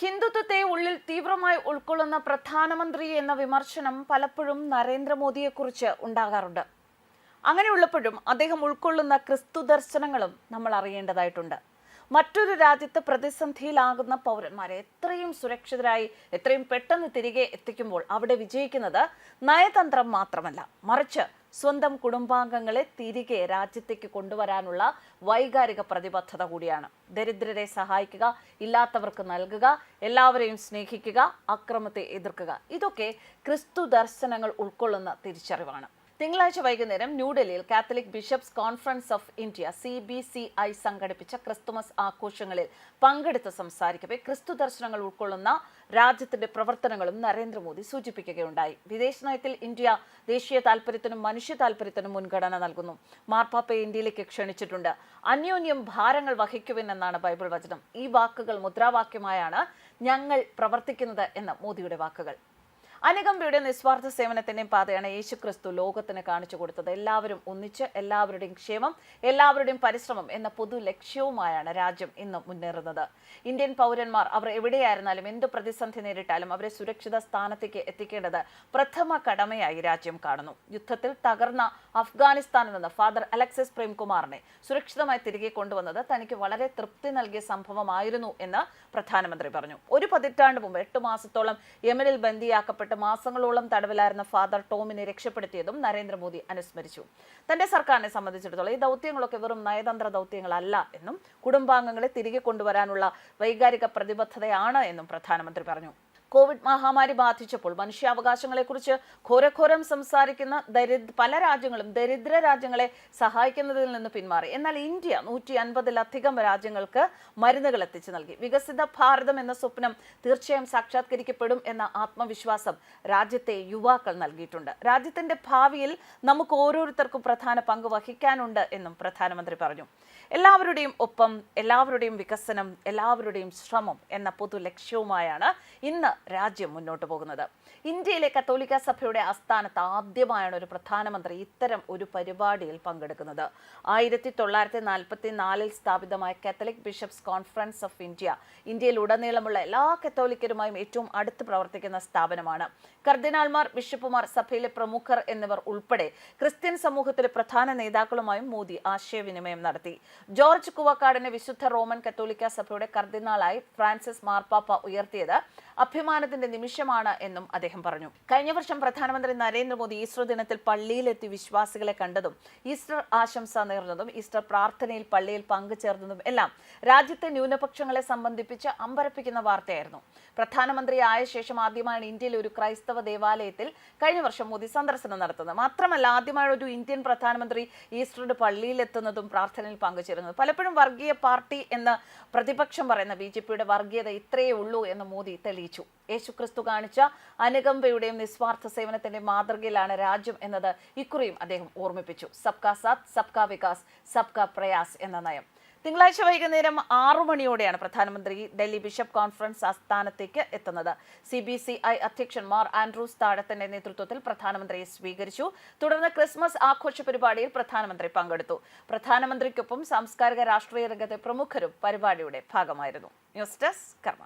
ഹിന്ദുത്വത്തെ ഉള്ളിൽ തീവ്രമായി ഉൾക്കൊള്ളുന്ന പ്രധാനമന്ത്രി എന്ന വിമർശനം പലപ്പോഴും നരേന്ദ്രമോദിയെക്കുറിച്ച് ഉണ്ടാകാറുണ്ട്. അങ്ങനെയുള്ളപ്പോഴും അദ്ദേഹം ഉൾക്കൊള്ളുന്ന ക്രിസ്തു ദർശനങ്ങളും നമ്മൾ അറിയേണ്ടതായിട്ടുണ്ട്. മറ്റൊരു രാജ്യത്ത് പ്രതിസന്ധിയിലാകുന്ന പൗരന്മാരെ എത്രയും സുരക്ഷിതരായി എത്രയും പെട്ടെന്ന് തിരികെ എത്തിക്കുമ്പോൾ അവിടെ വിജയിക്കുന്നത് നയതന്ത്രം മാത്രമല്ല, മറിച്ച് സ്വന്തം കുടുംബാംഗങ്ങളെ തിരികെ രാജ്യത്തേക്ക് കൊണ്ടുവരാനുള്ള വൈകാരിക പ്രതിബദ്ധത കൂടിയാണ്. ദരിദ്രരെ സഹായിക്കുക, ഇല്ലാത്തവർക്ക് നൽകുക, എല്ലാവരെയും സ്നേഹിക്കുക, അക്രമത്തെ എതിർക്കുക, ഇതൊക്കെ ക്രിസ്തു ദർശനങ്ങൾ ഉൾക്കൊള്ളുന്ന തിരിച്ചറിവാണ്. തിങ്കളാഴ്ച വൈകുന്നേരം ന്യൂഡൽഹിയിൽ Catholic bishops conference of India CBCI സംഘടിപ്പിച്ച ക്രിസ്തുമസ് ആഘോഷങ്ങളിൽ പങ്കെടുത്ത് സംസാരിക്കവേ ക്രിസ്തു ദർശനങ്ങൾ ഉൾക്കൊള്ളുന്ന രാജ്യത്തിന്റെ പ്രവർത്തനങ്ങളും നരേന്ദ്രമോദി സൂചിപ്പിക്കുകയുണ്ടായി. വിദേശ നയത്തിൽ ഇന്ത്യ ദേശീയ താൽപര്യത്തിനും മനുഷ്യ താൽപര്യത്തിനും മുൻഗണന നൽകുന്നു. മാർപ്പാപ്പയെ ഇന്ത്യയിലേക്ക് ക്ഷണിച്ചിട്ടുണ്ട്. അന്യോന്യം ഭാരങ്ങൾ വഹിക്കുവിൻ എന്നാണ് ബൈബിൾ വചനം. ഈ വാക്കുകൾ മുദ്രാവാക്യമായാണ് ഞങ്ങൾ പ്രവർത്തിക്കുന്നത് എന്ന മോദിയുടെ വാക്കുകൾ. അനുകമ്പയുടെ നിസ്വാർത്ഥ സേവനത്തിന്റെയും പാതയാണ് യേശുക്രിസ്തു ലോകത്തിന് കാണിച്ചു കൊടുത്തത്. എല്ലാവരും ഒന്നിച്ച്, എല്ലാവരുടെയും ക്ഷേമം, എല്ലാവരുടെയും പരിശ്രമം എന്ന പൊതു ലക്ഷ്യവുമായാണ് രാജ്യം ഇന്ന് മുന്നേറുന്നത്. ഇന്ത്യൻ പൗരന്മാർ അവർ എവിടെയായിരുന്നാലും എന്ത് പ്രതിസന്ധി നേരിട്ടാലും അവരെ സുരക്ഷിത സ്ഥാനത്തേക്ക് എത്തിക്കേണ്ടത് പ്രഥമ കടമയായി രാജ്യം കാണുന്നു. യുദ്ധത്തിൽ തകർന്ന അഫ്ഗാനിസ്ഥാനിൽ നിന്ന് ഫാദർ അലക്സിസ് പ്രേംകുമാറിനെ സുരക്ഷിതമായി തിരികെ കൊണ്ടുവന്നത് തനിക്ക് വളരെ തൃപ്തി നൽകിയ സംഭവമായിരുന്നു എന്ന് പ്രധാനമന്ത്രി പറഞ്ഞു. ഒരു പതിറ്റാണ്ട് മുമ്പ് 8 മാസത്തോളം യമനിൽ ബന്ദിയാക്കപ്പെട്ട മാസങ്ങളോളം തടവിലായിരുന്ന ഫാദർ ടോമിനെ രക്ഷപ്പെടുത്തിയതും നരേന്ദ്രമോദി അനുസ്മരിച്ചു. തന്റെ സർക്കാരിനെ സംബന്ധിച്ചിടത്തോളം ഈ ദൗത്യങ്ങളൊക്കെ വെറും നയതന്ത്ര ദൗത്യങ്ങളല്ല എന്നും കുടുംബാംഗങ്ങളെ തിരികെ കൊണ്ടുവരാനുള്ള വൈകാരിക പ്രതിബദ്ധതയാണ് എന്നും പ്രധാനമന്ത്രി പറഞ്ഞു. കോവിഡ് മഹാമാരി ബാധിച്ചപ്പോൾ മനുഷ്യാവകാശങ്ങളെക്കുറിച്ച് ഘോരഘോരം സംസാരിക്കുന്ന പല രാജ്യങ്ങളും ദരിദ്ര രാജ്യങ്ങളെ സഹായിക്കുന്നതിൽ നിന്ന് പിന്മാറി. എന്നാൽ ഇന്ത്യ 150-ലധികം രാജ്യങ്ങൾക്ക് മരുന്നുകൾ എത്തിച്ചു നൽകി. വികസിത ഭാരതം എന്ന സ്വപ്നം തീർച്ചയായും സാക്ഷാത്കരിക്കപ്പെടും എന്ന ആത്മവിശ്വാസം രാജ്യത്തെ യുവാക്കൾ നൽകിയിട്ടുണ്ട്. രാജ്യത്തിന്റെ ഭാവിയിൽ നമുക്ക് ഓരോരുത്തർക്കും പ്രധാന പങ്ക് വഹിക്കാനുണ്ട് എന്നും പ്രധാനമന്ത്രി പറഞ്ഞു. എല്ലാവരുടെയും ഒപ്പം, എല്ലാവരുടെയും വികസനം, എല്ലാവരുടെയും ശ്രമം എന്ന പൊതു ലക്ഷ്യവുമായാണ് ഇന്ന് രാജ്യം മുന്നോട്ട് പോകുന്നത്. ഇന്ത്യയിലെ കത്തോലിക്ക സഭയുടെ ആസ്ഥാനത്ത് ആദ്യമായാണ് ഒരു പ്രധാനമന്ത്രി ഇത്തരം ഒരു പരിപാടിയിൽ പങ്കെടുക്കുന്നത്. 1944 സ്ഥാപിതമായ Catholic bishops conference of India ഇന്ത്യയിൽ ഉടനീളമുള്ള എല്ലാ കത്തോലിക്കരുമായും ഏറ്റവും അടുത്ത് പ്രവർത്തിക്കുന്ന സ്ഥാപനമാണ്. കർദിനാൾമാർ, ബിഷപ്പുമാർ, സഭയിലെ പ്രമുഖർ എന്നിവർ ഉൾപ്പെടെ ക്രിസ്ത്യൻ സമൂഹത്തിലെ പ്രധാന നേതാക്കളുമായും മോദി ആശയവിനിമയം നടത്തി. ജോർജ് കുവക്കാടിനെ വിശുദ്ധ റോമൻ കത്തോലിക്ക സഭയുടെ കർദിനാളായി ഫ്രാൻസിസ് മാർപ്പാപ്പ ഉയർത്തിയത് അഭിമാനത്തിന്റെ നിമിഷമാണ് എന്നും അദ്ദേഹം പറഞ്ഞു. കഴിഞ്ഞ വർഷം പ്രധാനമന്ത്രി നരേന്ദ്രമോദി ഈസ്റ്റർ ദിനത്തിൽ പള്ളിയിലെത്തി വിശ്വാസികളെ കണ്ടതും ഈസ്റ്റർ ആശംസ നേർന്നതും ഈസ്റ്റർ പ്രാർത്ഥനയിൽ പള്ളിയിൽ പങ്കുചേർന്നതും എല്ലാം രാജ്യത്തെ ന്യൂനപക്ഷങ്ങളെ സംബന്ധിപ്പിച്ച് അമ്പരപ്പിക്കുന്ന വാർത്തയായിരുന്നു. പ്രധാനമന്ത്രിയായ ശേഷം ആദ്യമാണ് ഇന്ത്യയിലെ ഒരു ക്രൈസ്തവ ദേവാലയത്തിൽ കഴിഞ്ഞ വർഷം മോദി സന്ദർശനം നടത്തുന്നത്. മാത്രമല്ല ആദ്യമായി ഒരു ഇന്ത്യൻ പ്രധാനമന്ത്രി ഈസ്റ്ററിന്റെ പള്ളിയിലെത്തുന്നതും പ്രാർത്ഥനയിൽ പങ്കുചേരുന്നതും. പലപ്പോഴും വർഗീയ പാർട്ടി എന്ന് പ്രതിപക്ഷം പറയുന്ന BJPയുടെ വർഗീയത ഇത്രയേ ഉള്ളൂ എന്ന് മോദി തെളിയിച്ചു. യേശുക്രിസ്തു കാണിച്ച അനുകമ്പയുടെയും നിസ്വാർത്ഥ സേവനത്തിന്റെ മാതൃകയിലാണ് രാജ്യം എന്നത് ഇക്കുറിയും അദ്ദേഹം ഓർമ്മിപ്പിച്ചു. സബ്കാ സാത്ത്, സബ്കാ വികാസ്, സബ്കാ പ്രയാസ് എന്ന നയം. തിങ്കളാഴ്ച വൈകുന്നേരം 6 മണിയോടെയാണ് പ്രധാനമന്ത്രി ഡൽഹി ബിഷപ്പ് കോൺഫറൻസ് ആസ്ഥാനത്തേക്ക് എത്തുന്നത്. CBCI അധ്യക്ഷൻ മാർ ആൻഡ്രൂസ് താഴത്തിന്റെ നേതൃത്വത്തിൽ പ്രധാനമന്ത്രിയെ സ്വീകരിച്ചു. തുടർന്ന് ക്രിസ്മസ് ആഘോഷ പരിപാടിയിൽ പ്രധാനമന്ത്രി പങ്കെടുത്തു. പ്രധാനമന്ത്രിക്കൊപ്പം സാംസ്കാരിക രാഷ്ട്രീയ രംഗത്തെ പ്രമുഖരും പരിപാടിയുടെ ഭാഗമായിരുന്നു. ന്യൂസ് ഡെസ്ക് കർമ്മ.